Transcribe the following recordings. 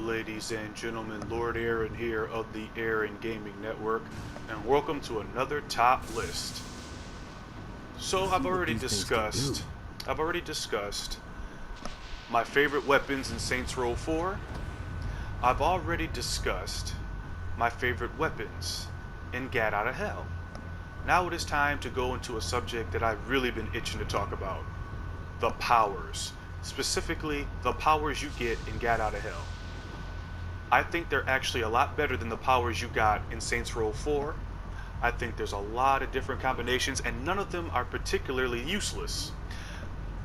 ladies and gentlemen? Lord Aaron here of the Aaron Gaming Network, and welcome to another top list. So I've already discussed my favorite weapons in Saints Row 4. I've already discussed my favorite weapons in Gat Out of Hell. Now it is time to go into a subject that I've really been itching to talk about: the powers. Specifically, the powers you get in Gat Out of Hell. I think they're actually a lot better than the powers you got in Saints Row 4. I think there's a lot of different combinations, and none of them are particularly useless.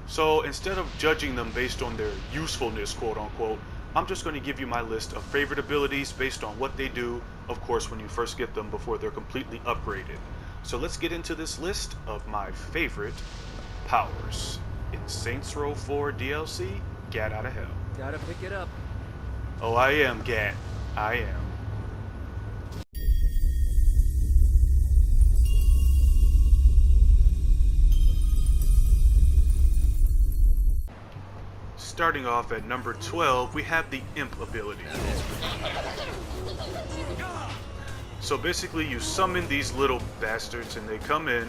So instead of judging them based on their usefulness, quote unquote, I'm just going to give you my list of favorite abilities based on what they do, of course, when you first get them before they're completely upgraded. So let's get into this list of my favorite powers in Saints Row 4 DLC, Gat Out of Hell. Gotta pick it up. Oh, I am, Gat. I am. Starting off at number 12, we have the Imp ability. So basically you summon these little bastards and they come in,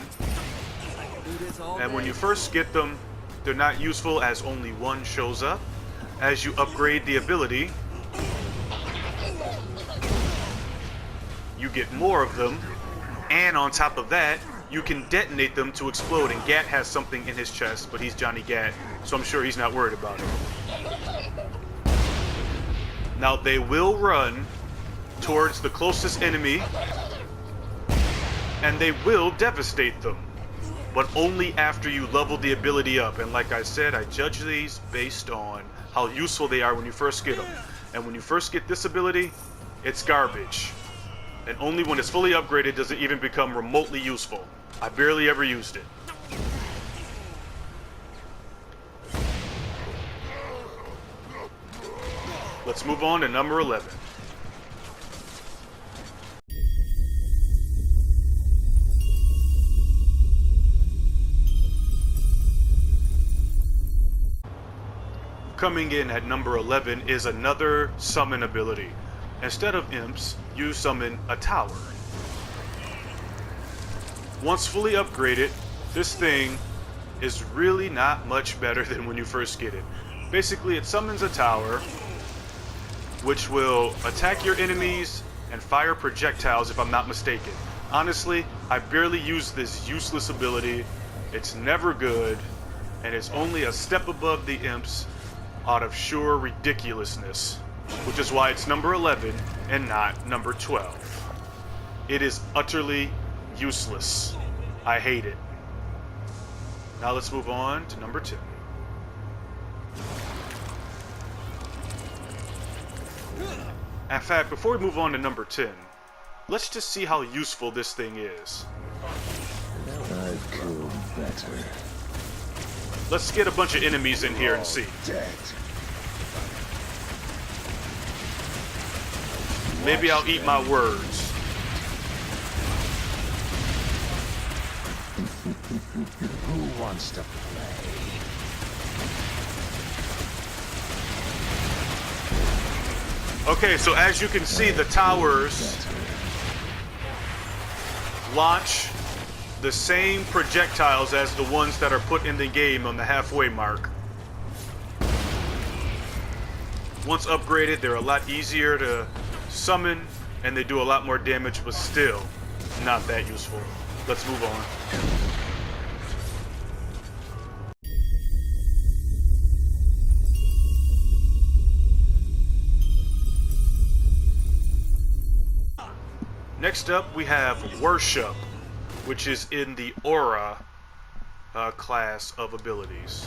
and when you first get them, they're not useful as only one shows up. As you upgrade the ability, you get more of them, and on top of that, you can detonate them to explode. And Gat has something in his chest, but he's Johnny Gat, so I'm sure he's not worried about it. Now they will run towards the closest enemy, and they will devastate them, but only after you level the ability up. And like I said, I judge these based on how useful they are when you first get them. And when you first get this ability, it's garbage. And only when it's fully upgraded does it even become remotely useful. I barely ever used it. Let's move on to number 11. Coming in at number 11 is another summon ability. Instead of imps, you summon a tower. Once fully upgraded, this thing is really not much better than when you first get it. Basically, it summons a tower, which will attack your enemies and fire projectiles, if I'm not mistaken. Honestly, I barely use this useless ability. It's never good, and it's only a step above the imps out of sure ridiculousness, which is why it's number 11 and not number 12. It is utterly useless. I hate it. Now let's move on to number 10. In fact, before we move on to number 10, let's just see how useful this thing is. I could better. Let's get a bunch of enemies in here and see. Maybe I'll eat my words. Who wants to play? Okay, so as you can see, the towers launch the same projectiles as the ones that are put in the game on the halfway mark. Once upgraded, they're a lot easier to summon, and they do a lot more damage, but still not that useful. Let's move on. Next up, we have Worship, which is in the Aura class of abilities.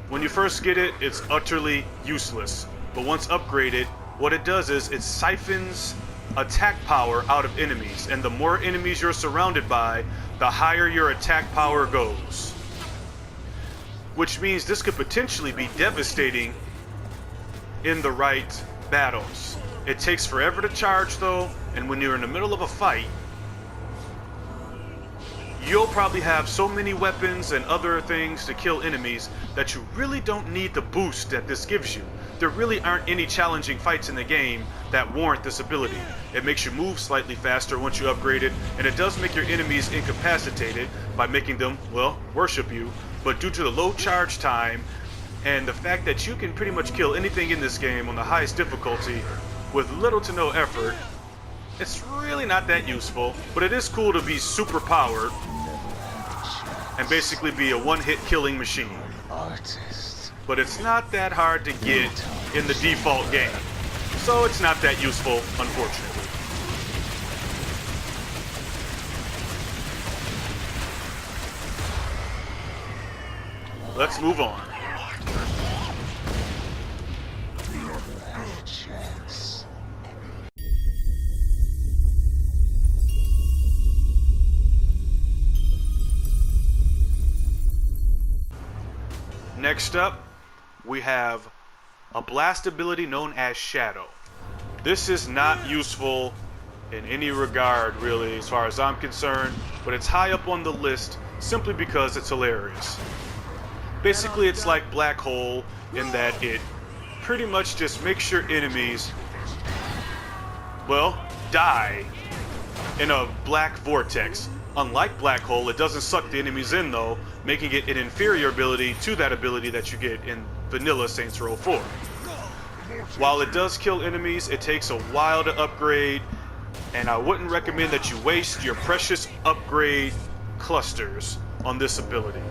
When you first get it, it's utterly useless, but once upgraded, what it does is it siphons attack power out of enemies, and the more enemies you're surrounded by, the higher your attack power goes. Which means this could potentially be devastating in the right battles. It takes forever to charge though, and when you're in the middle of a fight, you'll probably have so many weapons and other things to kill enemies that you really don't need the boost that this gives you. There really aren't any challenging fights in the game that warrant this ability. It makes you move slightly faster once you upgrade it, and it does make your enemies incapacitated by making them, well, worship you. But due to the low charge time and the fact that you can pretty much kill anything in this game on the highest difficulty with little to no effort, it's really not that useful. But it is cool to be super powered and basically be a one-hit killing machine. But it's not that hard to get in the default game, so it's not that useful, unfortunately. Let's move on. Next up, we have a blast ability known as Shadow. This is not useful in any regard, really, as far as I'm concerned, but it's high up on the list simply because it's hilarious. Basically, it's like Black Hole in that it pretty much just makes your enemies, well, die in a black vortex. Unlike Black Hole, it doesn't suck the enemies in though, making it an inferior ability to that ability that you get in vanilla Saints Row 4. While it does kill enemies, it takes a while to upgrade, and I wouldn't recommend that you waste your precious upgrade clusters on this ability.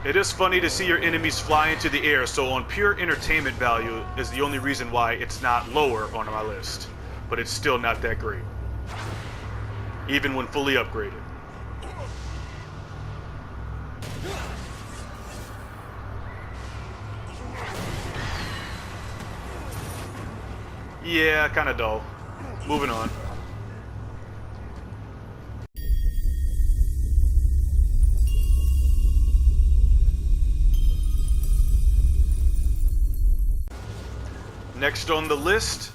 It is funny to see your enemies fly into the air, so on pure entertainment value is the only reason why it's not lower on my list. But it's still not that great, even when fully upgraded. Yeah, kinda dull. Moving on. Next on the list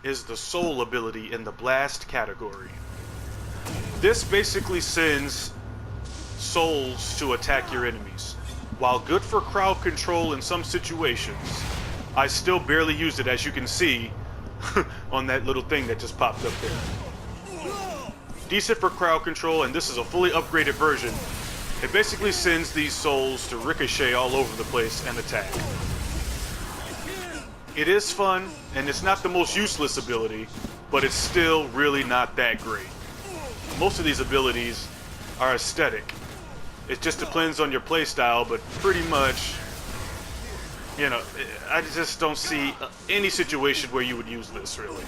is the Soul ability in the Blast category. This basically sends souls to attack your enemies. While good for crowd control in some situations, I still barely use it, as you can see on that little thing that just popped up there. Decent for crowd control, and this is a fully upgraded version. It basically sends these souls to ricochet all over the place and attack. It is fun, and it's not the most useless ability, but it's still really not that great. Most of these abilities are aesthetic. It just depends on your playstyle, but pretty much, you know, I just don't see any situation where you would use this, really.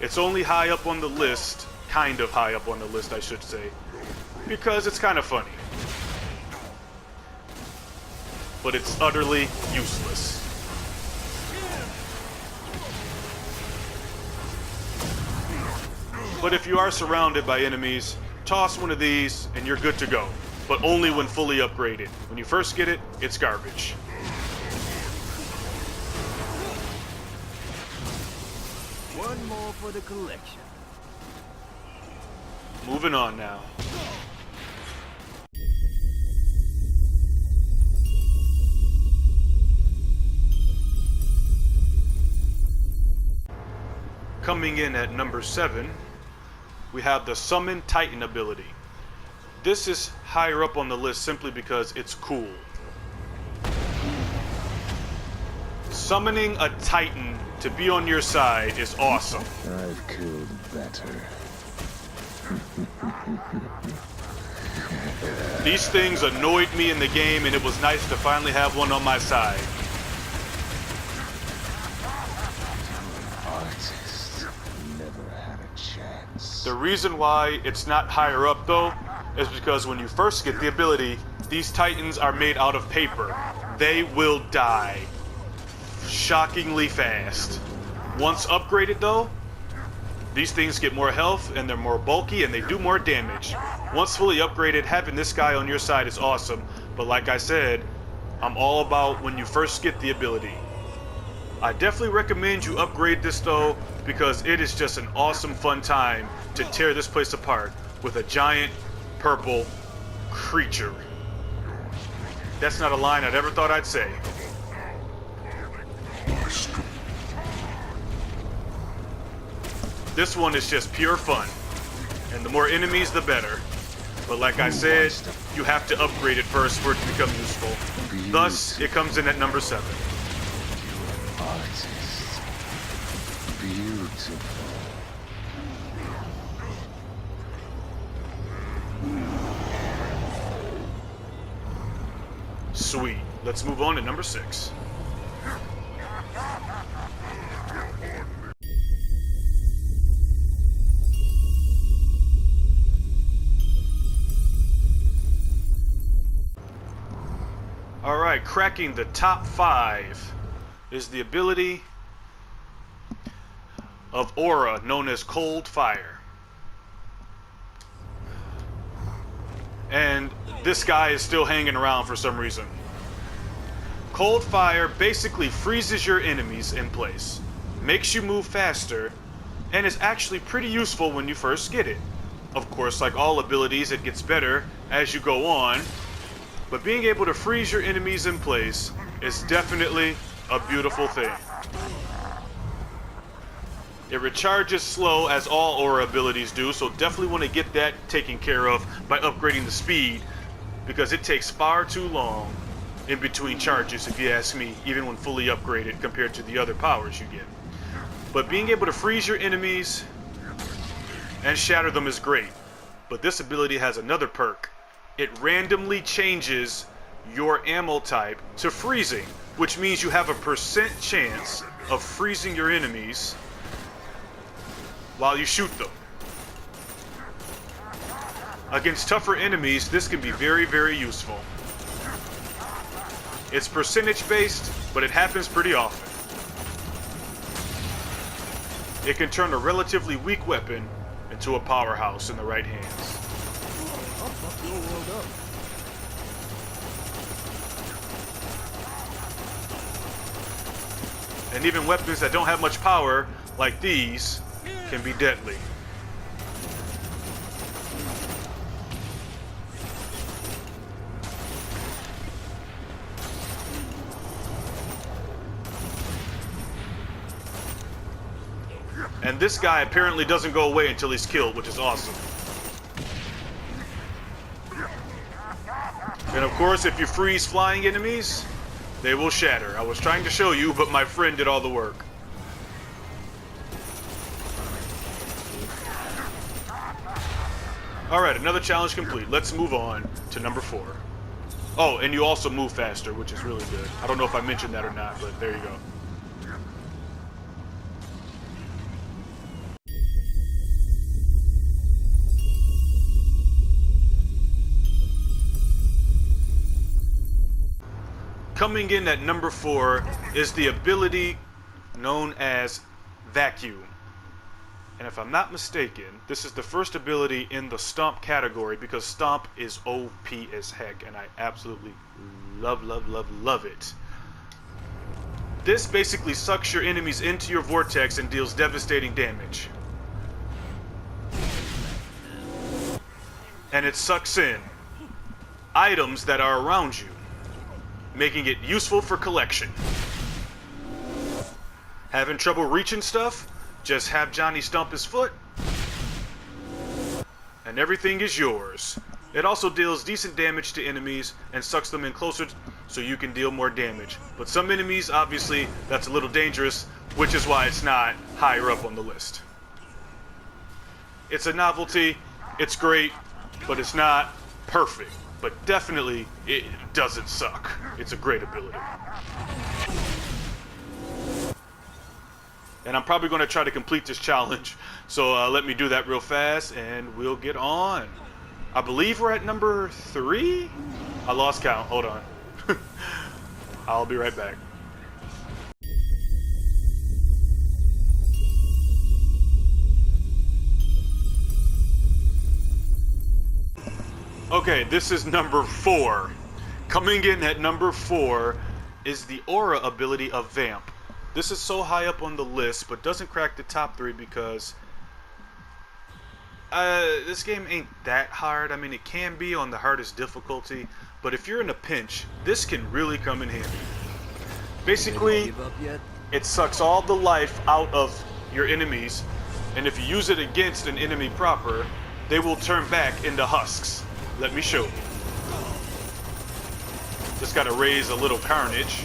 It's only high up on the list, kind of high up on the list, I should say, because it's kind of funny. But it's utterly useless. But if you are surrounded by enemies, toss one of these and you're good to go. But only when fully upgraded. When you first get it, it's garbage. One more for the collection. Moving on now. Coming in at number 7, we have the Summon Titan ability. This is higher up on the list simply because it's cool. Summoning a Titan to be on your side is awesome. I've killed better. These things annoyed me in the game, and it was nice to finally have one on my side. The reason why it's not higher up though is because when you first get the ability, these Titans are made out of paper. They will die shockingly fast. Once upgraded though, these things get more health and they're more bulky and they do more damage. Once fully upgraded, having this guy on your side is awesome, but like I said, I'm all about when you first get the ability. I definitely recommend you upgrade this though, because it is just an awesome fun time to tear this place apart with a giant purple creature. That's not a line I'd ever thought I'd say. This one is just pure fun, and the more enemies the better. But like I said, you have to upgrade it first for it to become useful. Thus, it comes in at number 7. Artist. Beautiful. Sweet. Let's move on to number 6. Alright, cracking the top 5 is the ability of Aura, known as Cold Fire. And this guy is still hanging around for some reason. Cold Fire basically freezes your enemies in place, makes you move faster, and is actually pretty useful when you first get it. Of course, like all abilities, it gets better as you go on, but being able to freeze your enemies in place is definitely a beautiful thing. It recharges slow, as all aura abilities do, so definitely want to get that taken care of by upgrading the speed, because it takes far too long in between charges, if you ask me, even when fully upgraded compared to the other powers you get. But being able to freeze your enemies and shatter them is great. But this ability has another perk. It randomly changes your ammo type to freezing, which means you have a % chance of freezing your enemies while you shoot them. Against tougher enemies, this can be very, very useful. It's percentage based, but it happens pretty often. It can turn a relatively weak weapon into a powerhouse in the right hands. And even weapons that don't have much power, like these, can be deadly. And this guy apparently doesn't go away until he's killed, which is awesome. And of course, if you freeze flying enemies, they will shatter. I was trying to show you, but my friend did all the work. Alright, another challenge complete. Let's move on to number 4. Oh, and you also move faster, which is really good. I don't know if I mentioned that or not, but there you go. Coming in at number 4 is the ability known as Vacuum. And if I'm not mistaken, this is the first ability in the Stomp category, because Stomp is OP as heck, and I absolutely love, love, love, love it. This basically sucks your enemies into your vortex and deals devastating damage. And it sucks in items that are around you, making it useful for collection. Having trouble reaching stuff? Just have Johnny stomp his foot, and everything is yours. It also deals decent damage to enemies and sucks them in closer so you can deal more damage. But some enemies, obviously, that's a little dangerous, which is why it's not higher up on the list. It's a novelty, it's great, but it's not perfect. But definitely, it doesn't suck. It's a great ability. And I'm probably going to try to complete this challenge, so let me do that real fast, and we'll get on. I believe we're at number 3? I lost count. Hold on. I'll be right back. Okay, this is number 4. Coming in at number 4 is the Aura ability of Vamp. This is so high up on the list, but doesn't crack the top 3 because this game ain't that hard. I mean, it can be on the hardest difficulty, but if you're in a pinch, this can really come in handy. Basically, Give up yet? it sucks all the life out of your enemies, and if you use it against an enemy proper, they will turn back into husks. Let me show you. Just gotta raise a little carnage.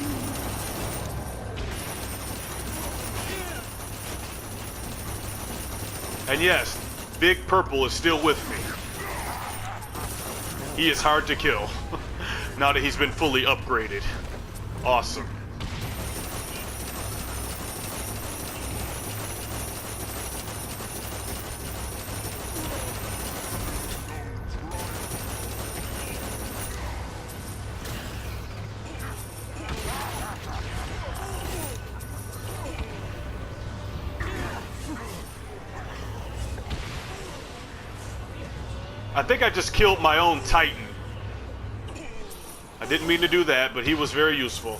And yes, Big Purple is still with me. He is hard to kill now that he's been fully upgraded. Awesome. I think I just killed my own Titan. I didn't mean to do that, but he was very useful.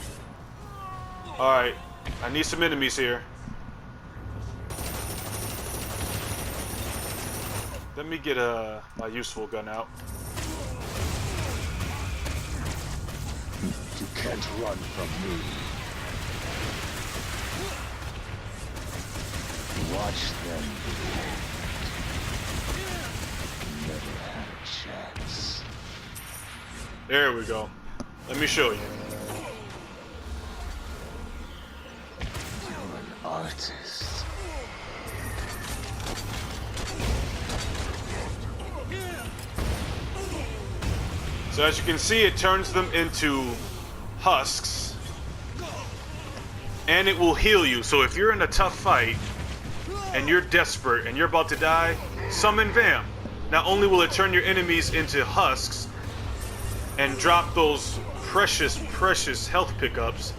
Alright, I need some enemies here. Let me get my useful gun out. You can't run from me. Watch them bleed. Never had a chance. There we go. Let me show you. You're an artist. So as you can see, it turns them into husks. And it will heal you. So if you're in a tough fight, and you're desperate, and you're about to die, summon Vam. Not only will it turn your enemies into husks, and drop those precious, precious health pickups,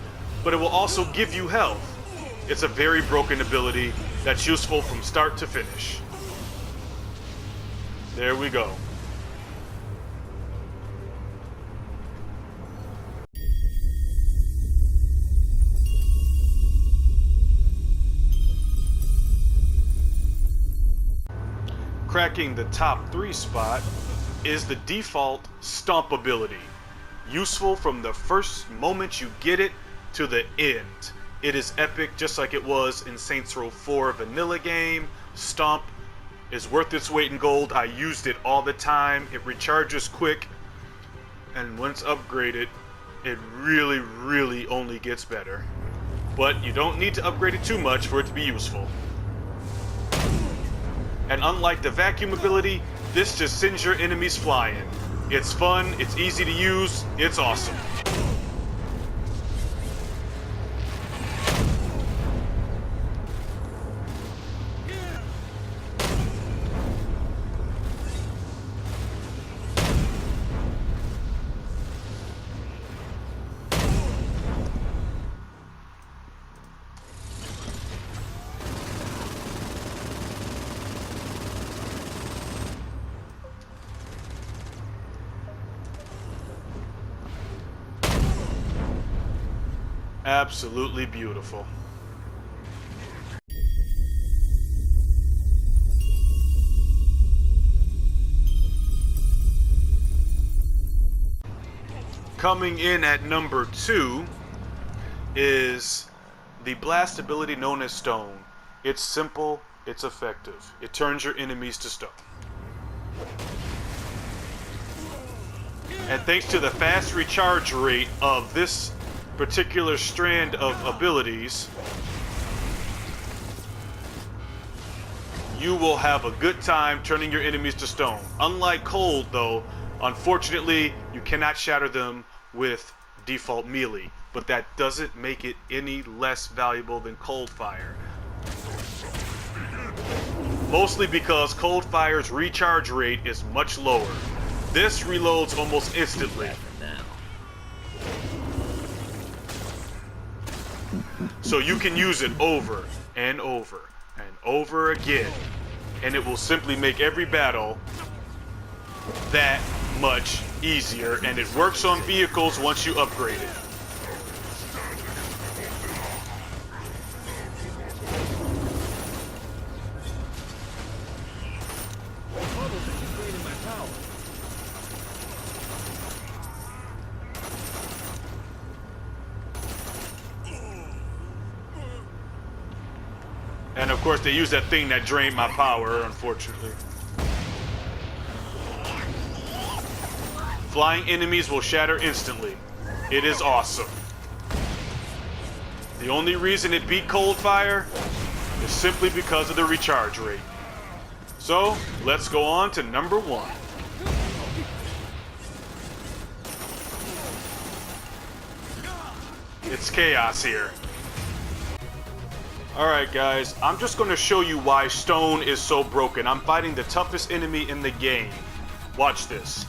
but it will also give you health. It's a very broken ability that's useful from start to finish. There we go. Cracking the top 3 spot is the default Stomp ability. Useful from the first moment you get it to the end. It is epic, just like it was in Saints Row 4 vanilla game. Stomp is worth its weight in gold. I used it all the time. It recharges quick, and once upgraded, it really, really only gets better. But you don't need to upgrade it too much for it to be useful. And unlike the vacuum ability, this just sends your enemies flying. It's fun, it's easy to use, it's awesome. Absolutely beautiful. Coming in at number 2 is the blast ability known as Stone. It's simple, it's effective. It turns your enemies to stone. And thanks to the fast recharge rate of this particular strand of abilities, you will have a good time turning your enemies to stone. Unlike cold, though, unfortunately, you cannot shatter them with default melee, but that doesn't make it any less valuable than cold fire. Mostly because cold fire's recharge rate is much lower. This reloads almost instantly. So you can use it over and over and over again, and it will simply make every battle that much easier, and it works on vehicles once you upgrade it. power. And of course, they use that thing that drained my power, unfortunately. Flying enemies will shatter instantly. It is awesome. The only reason it beat cold fire is simply because of the recharge rate. So, let's go on to number 1. It's chaos here. Alright guys, I'm just going to show you why stone is so broken. I'm fighting the toughest enemy in the game. Watch this.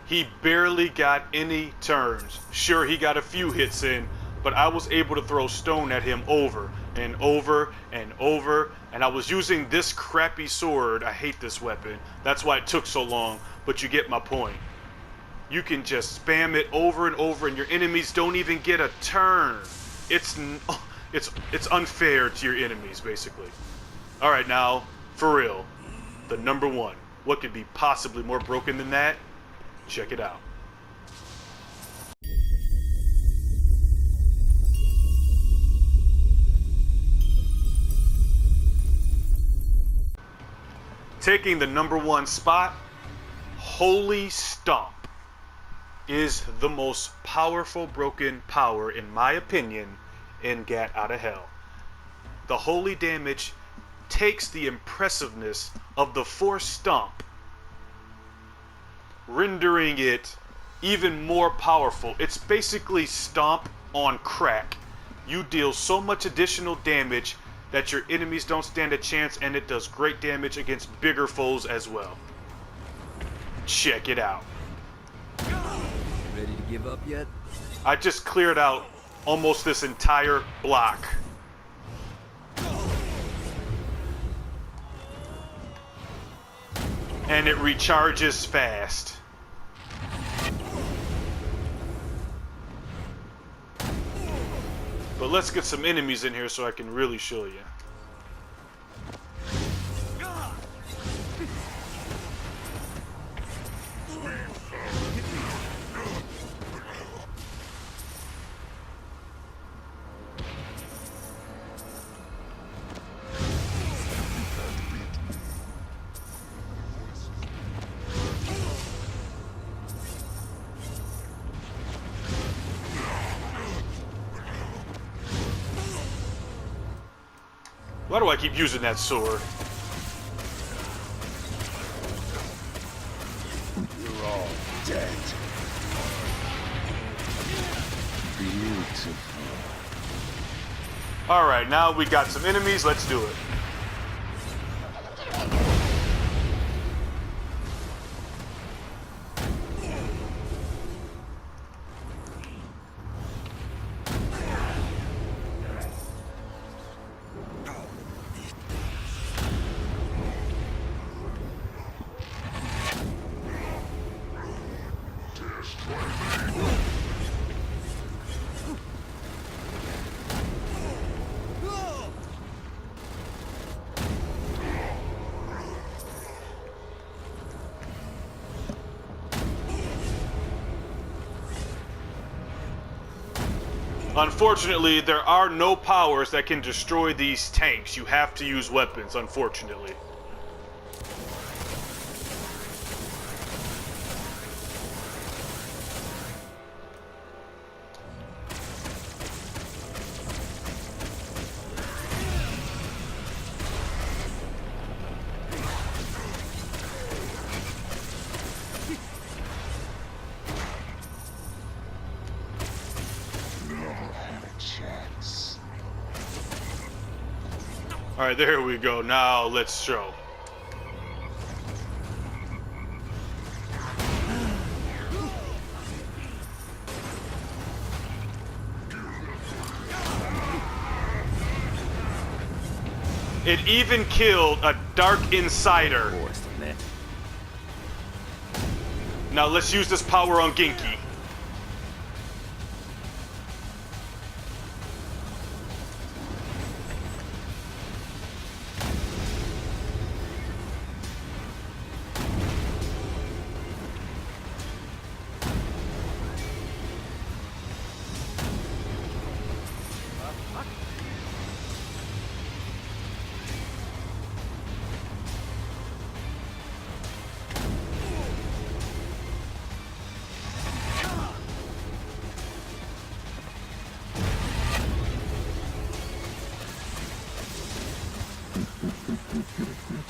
He barely got any turns. Sure, he got a few hits in, but I was able to throw stone at him over and over and over, and I was using this crappy sword. I hate this weapon. That's why it took so long, but you get my point. You can just spam it over and over, and your enemies don't even get a turn. It's unfair to your enemies, basically. All right, now, for real, the number 1. What could be possibly more broken than that? Check it out. Taking the number 1 spot, Holy Stomp is the most powerful broken power, in my opinion, in Gat Out of Hell. The holy damage takes the impressiveness of the Force Stomp, rendering it even more powerful. It's basically Stomp on crack. You deal so much additional damage that your enemies don't stand a chance, and it does great damage against bigger foes as well. Check it out. Ready to give up yet? I just cleared out almost this entire block. And it recharges fast. But let's get some enemies in here so I can really show you. Why do I keep using that sword? You're all dead. Beautiful. Alright, now we got some enemies, let's do it. Unfortunately, there are no powers that can destroy these tanks. You have to use weapons, unfortunately. Alright, there we go. Now let's show. It even killed a Dark Insider. Now let's use this power on Genki.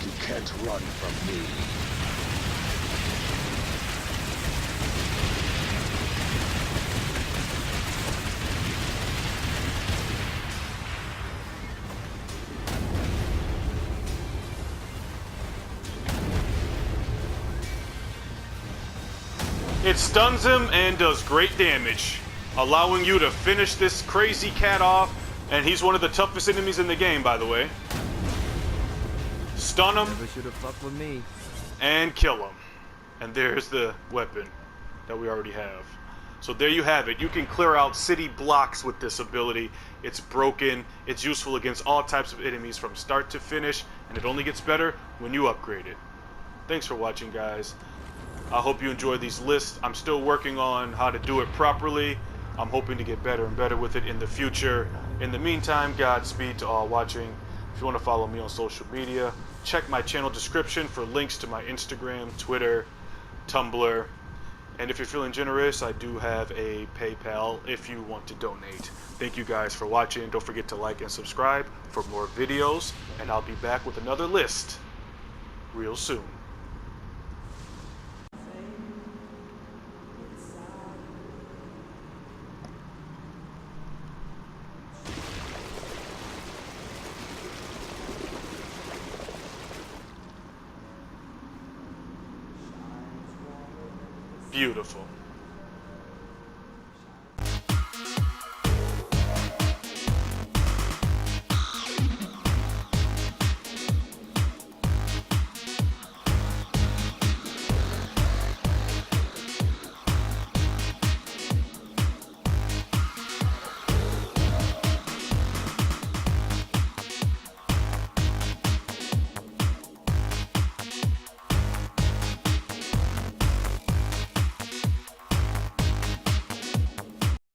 You can't run from me. It stuns him and does great damage, allowing you to finish this crazy cat off. And he's one of the toughest enemies in the game, by the way. Stun him. Never should have fucked with me. And kill him. And there's the weapon that we already have. So there you have it. You can clear out city blocks with this ability. It's broken. It's useful against all types of enemies from start to finish. And it only gets better when you upgrade it. Thanks for watching, guys. I hope you enjoy these lists. I'm still working on how to do it properly. I'm hoping to get better and better with it in the future. In the meantime, Godspeed to all watching. If you want to follow me on social media, check my channel description for links to my Instagram, Twitter, Tumblr. And if you're feeling generous, I do have a PayPal if you want to donate. Thank you guys for watching. Don't forget to like and subscribe for more videos. And I'll be back with another list real soon. Beautiful.